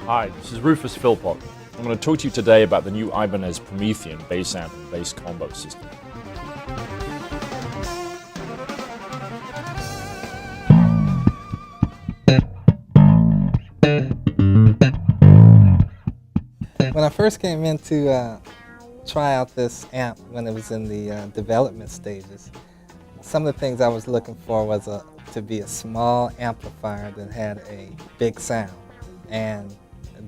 Hi, this is Rufus Philpott. I'm going to talk to you today about the new Ibanez Promethean bass amp and bass combo system. When I first came in to try out this amp when it was in the development stages, some of the things I was looking for was to be a small amplifier that had a big sound, and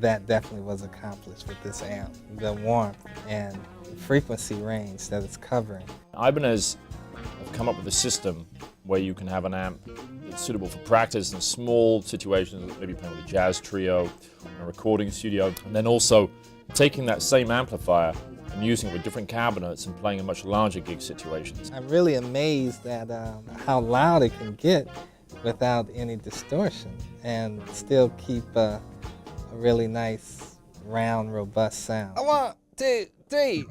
that definitely was accomplished with this amp. The warmth and frequency range that it's covering. Ibanez have come up with a system where you can have an amp that's suitable for practice in small situations, maybe playing with a jazz trio, in a recording studio, and then also taking that same amplifier and using it with different cabinets and playing in much larger gig situations. I'm really amazed at how loud it can get without any distortion and still keep a really nice, round, robust sound. 1, 2, 3.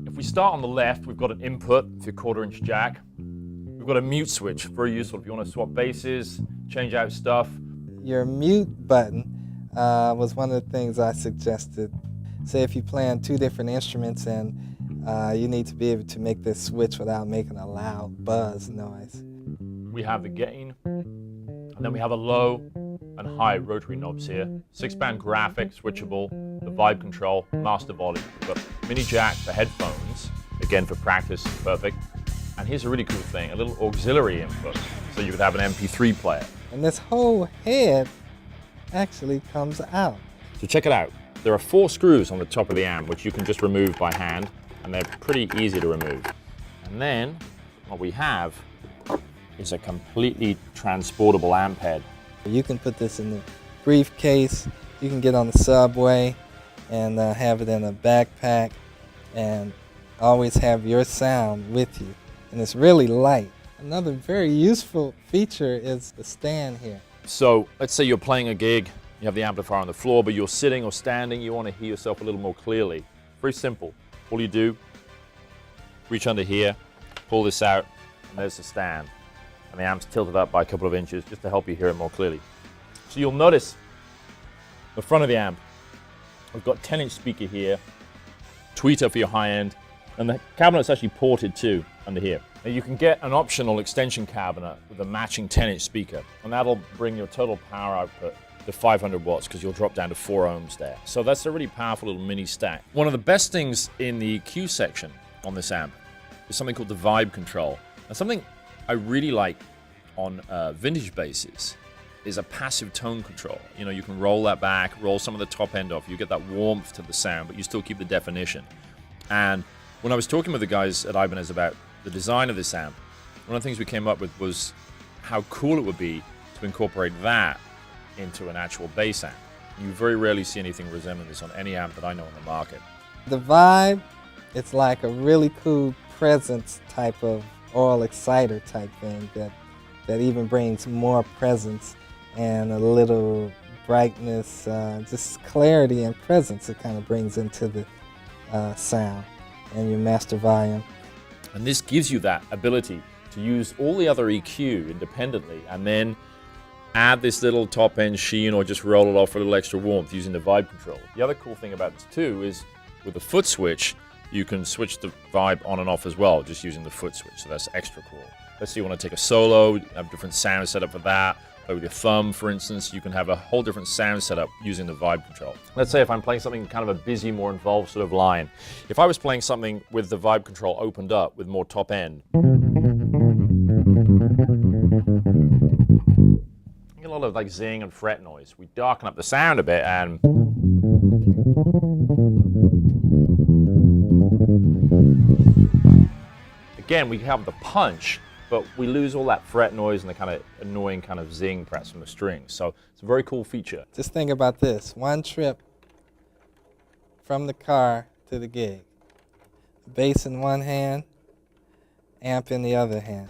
If we start on the left, we've got an input for your 1/4-inch jack. We've got a mute switch, very useful if you want to swap basses, change out stuff. Your mute button was one of the things I suggested. Say if you play on 2 different instruments and you need to be able to make this switch without making a loud buzz noise. We have the gain, and then we have a low and high rotary knobs here. 6-band graphic, switchable, the vibe control, master volume. We've got mini jack for headphones, again for practice, perfect. And here's a really cool thing, a little auxiliary input, so you could have an MP3 player. And this whole head actually comes out. So check it out. There are 4 screws on the top of the amp, which you can just remove by hand, and they're pretty easy to remove. And then what we have is a completely transportable amp head. You can put this in the briefcase, you can get on the subway and have it in a backpack and always have your sound with you. And it's really light. Another very useful feature is the stand here. So let's say you're playing a gig, you have the amplifier on the floor, but you're sitting or standing, you want to hear yourself a little more clearly. Very simple. All you do, reach under here, pull this out, and there's the stand. And the amp's tilted up by a couple of inches just to help you hear it more clearly. So you'll notice the front of the amp, we've got 10-inch speaker here, tweeter for your high end, and the cabinet's actually ported too under here. Now you can get an optional extension cabinet with a matching 10-inch speaker, and that'll bring your total power output to 500 watts because you'll drop down to 4 ohms there. So that's a really powerful little mini stack. One of the best things in the EQ section on this amp is something called the vibe control. And something I really like on vintage basses is a passive tone control. You know, you can roll that back, roll some of the top end off. You get that warmth to the sound, but you still keep the definition. And when I was talking with the guys at Ibanez about the design of this amp, one of the things we came up with was how cool it would be to incorporate that into an actual bass amp. You very rarely see anything resembling this on any amp that I know on the market. The vibe, it's like a really cool presence type of oral exciter type thing that even brings more presence and a little brightness, just clarity and presence it kind of brings into the sound and your master volume. And this gives you that ability to use all the other EQ independently and then add this little top end sheen or just roll it off for a little extra warmth using the vibe control. The other cool thing about this too is with the foot switch, you can switch the vibe on and off as well, just using the foot switch, so that's extra cool. Let's say you want to take a solo, have different sound set up for that. Play with your thumb, for instance, you can have a whole different sound setup using the vibe control. Let's say if I'm playing something kind of a busy, more involved sort of line. If I was playing something with the vibe control opened up with more top end, you get a lot of like zing and fret noise. We darken up the sound a bit and again, we have the punch, but we lose all that fret noise and the kind of annoying kind of zing perhaps from the strings. So it's a very cool feature. Just think about this, one trip from the car to the gig. Bass in one hand, amp in the other hand.